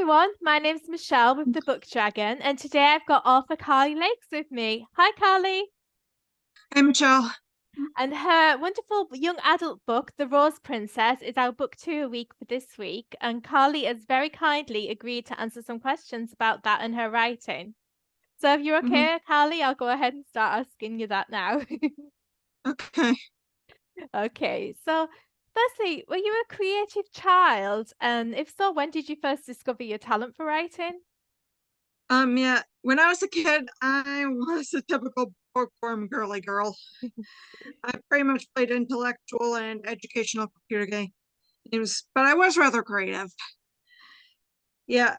everyone, my name's Michelle with the Book Dragon, and today I've got author Carly Lakes with me. Hi, Carly. Hey, Michelle. And her wonderful young adult book, The Rose Princess, is our book two a week for this week. And Carly has very kindly agreed to answer some questions about that and her writing. So if you're Mhm. okay, Carly, I'll go ahead and start asking you that now. Okay. Okay, so firstly, were you a creative child? And if so, when did you first discover your talent for writing? Yeah, when I was a kid, I was a typical bookworm girly girl. I pretty much played intellectual and educational computer games, but I was rather creative. Yeah,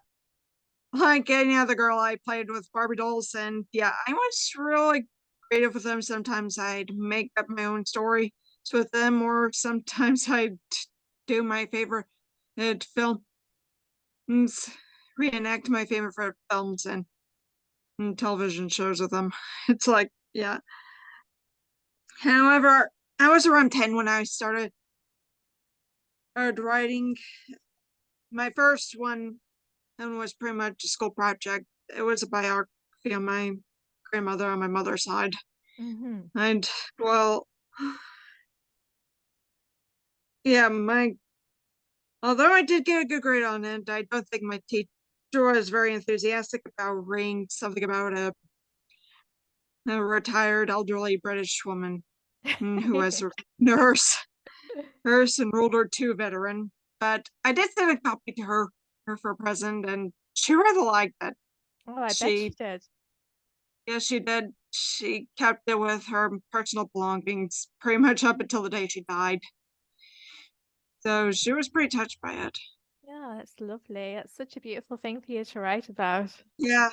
like any other girl, I played with Barbie dolls, and yeah, I was really creative with them. Sometimes I'd make up my own stories with them, or sometimes I'd do my favorite films, reenact my favorite films and television shows with them. It's like, yeah. However, I was around 10 when I started writing. My first one and was pretty much a school project. It was a biography on my grandmother on my mother's side. Hmm. And, well, yeah, although I did get a good grade on it, I don't think my teacher was very enthusiastic about reading something about a retired elderly British woman who was a nurse and World War II veteran. But I did send a copy to her for a present, and she rather liked it. Oh, I bet she She, did. yeah, she did. She kept it with her personal belongings pretty much up until the day she died. So she was pretty touched by it. Yeah, that's lovely. That's such a beautiful thing for you to write about. Yeah.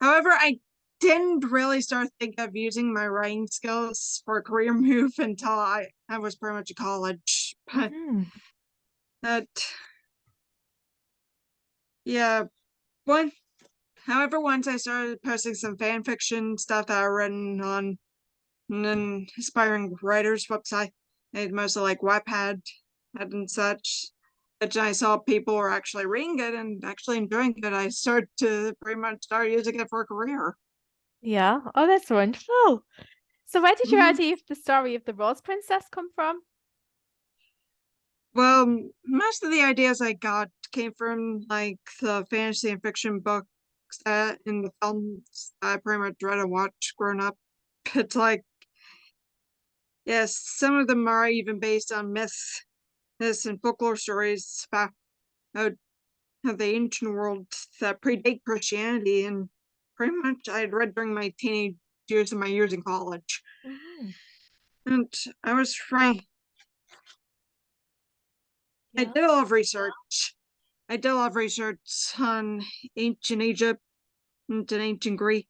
However, I didn't really start thinking of using my writing skills for a career move until I was pretty much in college. But Hmm. that, yeah, one however, once I started posting some fan fiction stuff that I written on an aspiring writers website, it mostly like Wattpad and such, which I saw people were actually reading it and actually enjoying it. I started to pretty much start using it for a career. Yeah. Oh, that's wonderful. So where did your Mhm. idea for the story of the Rose Princess come from? Well, most of the ideas I got came from like the fantasy and fiction books that in the films I pretty much read and watched growing up. It's like, yes, some of them are even based on myths and folklore stories about how, how the ancient world that predate Christianity, and pretty much I had read during my teenage years and my years in college. Hmm. And I was trying, I Yeah. did a lot of research. I did a lot of research on ancient Egypt and ancient Greece,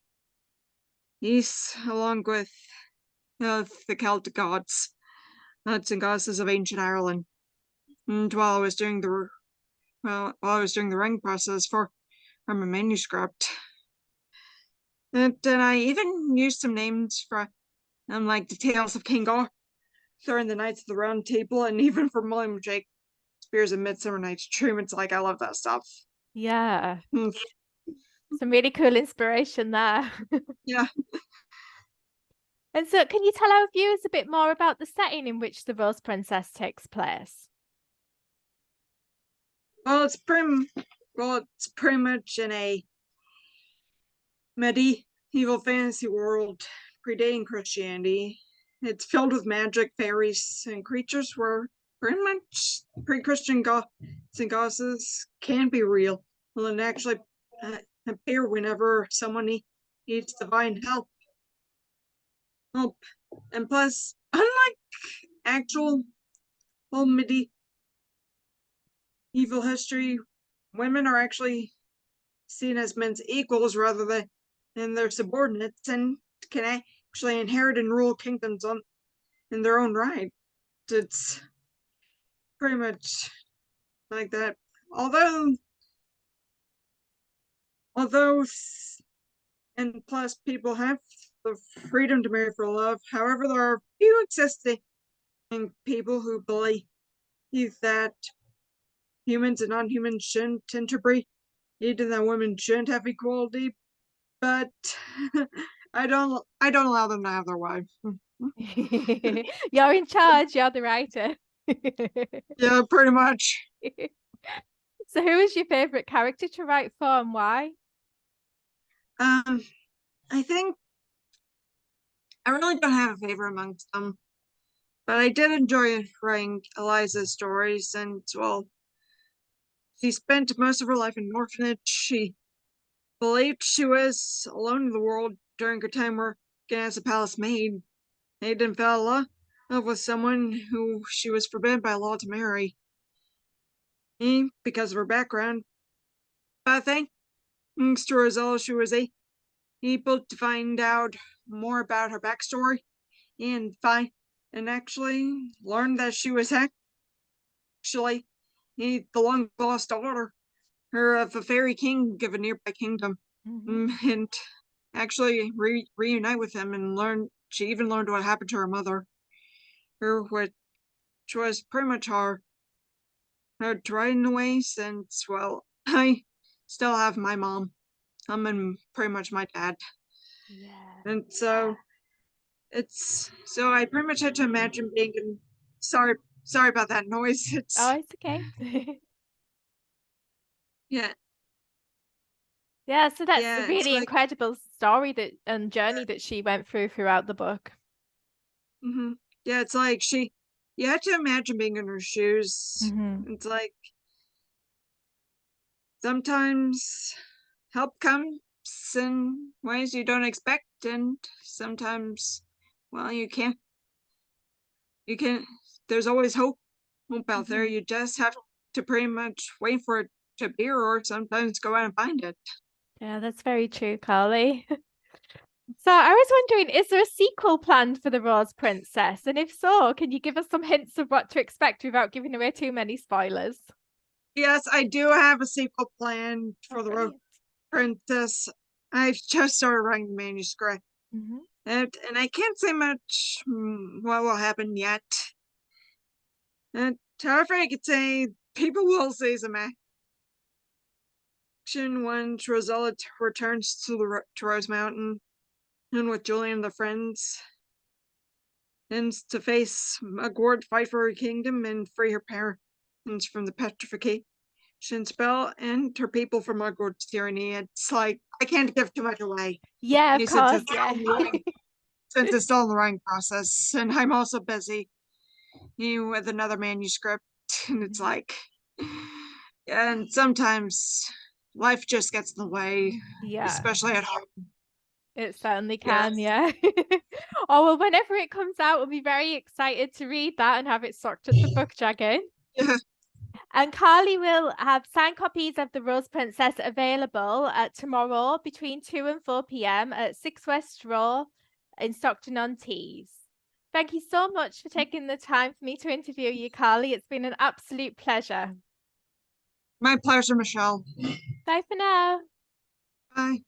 along with the Celtic gods and goddesses of ancient Ireland. And while I was doing the writing process for my manuscript, and I even used some names for like the Tales of King Arthur and the Knights of the Round Table, and even from William Shakespeare's A Midsummer Night's Dream. It's like I love that stuff. Yeah. Mm, Some really cool inspiration there. yeah. And so can you tell our viewers a bit more about the setting in which the Rose Princess takes place? Well, it's pretty much in a medieval fantasy world predating Christianity. It's filled with magic, fairies, and creatures where pretty much pre-Christian gods and goddesses can be real and actually uh, appear whenever someone needs divine help. And plus, unlike actual old medieval history, women are actually seen as men's equals rather than their subordinates, and can actually inherit and rule kingdoms in their own right. It's pretty much like that. Although, although, and plus, people have the freedom to marry for love. However, there are few existing people who believe that humans and non-humans shouldn't interbreed, even that women shouldn't have equality, but I don't allow them to have their wife. You're in charge, you're the writer. Yeah, pretty much. So who is your favorite character to write for and why? I think I really don't have a favorite amongst them, but I did enjoy writing Eliza's stories, and well, she spent most of her life in an orphanage. She believed she was alone in the world during her time working as a palace maid. Hayden fell in love with someone who she was forbidden by law to marry, because of her background. But thanks to Rosella, she was able to find out more about her backstory and actually learned that she was actually the long lost daughter of a fairy king of a nearby kingdom, and actually reunite with him and she even learned what happened to her mother, which was pretty much hard to write in a way, since well, I still have my mom, and pretty much my dad, and so I pretty much had to imagine being in. Sorry about that noise. Oh, it's okay. Yeah. Yeah, so that's a Yeah, it's really like, incredible story and journey that she went throughout the book. yeah, it's like you had to imagine being in her shoes. It's like sometimes help comes in ways you don't expect, and sometimes, well, you can, there's always hope out there. You just have to pretty much wait for it to appear, or sometimes go out and find it. Yeah, that's very true, Carly. So I was wondering, is there a sequel planned for The Rose Princess? And if so, can you give us some hints of what to expect without giving away too many spoilers? Yes, I do have a sequel planned for The Rose Brilliant. Princess. I've just started writing the manuscript. And I can't say much what will happen yet. And however, I could say people will see some action when Rosella returns to Rose Mountain, and with Julian and the friends, and to face Mugwort, fight for her kingdom, and free her parents from the petrification spell and her people from Mugwort's tyranny. It's like I can't give too much away. Yeah, of Since course. Yeah. it's still in the writing process, and I'm also busy with another manuscript, and it's like, and sometimes life just gets in the way, Yeah, especially at home. it certainly Yes. can. Yeah. Oh, well, whenever it comes out, we'll be very excited to read that and have it stocked at the book dragon. Yeah. And Carly will have signed copies of The Rose Princess available tomorrow between 2 and 4 p.m. at 6 West Row in Stockton-on-Tees. Thank you so much for taking the time for me to interview you, Carly. It's been an absolute pleasure. My pleasure, Michelle. Bye for now. Bye.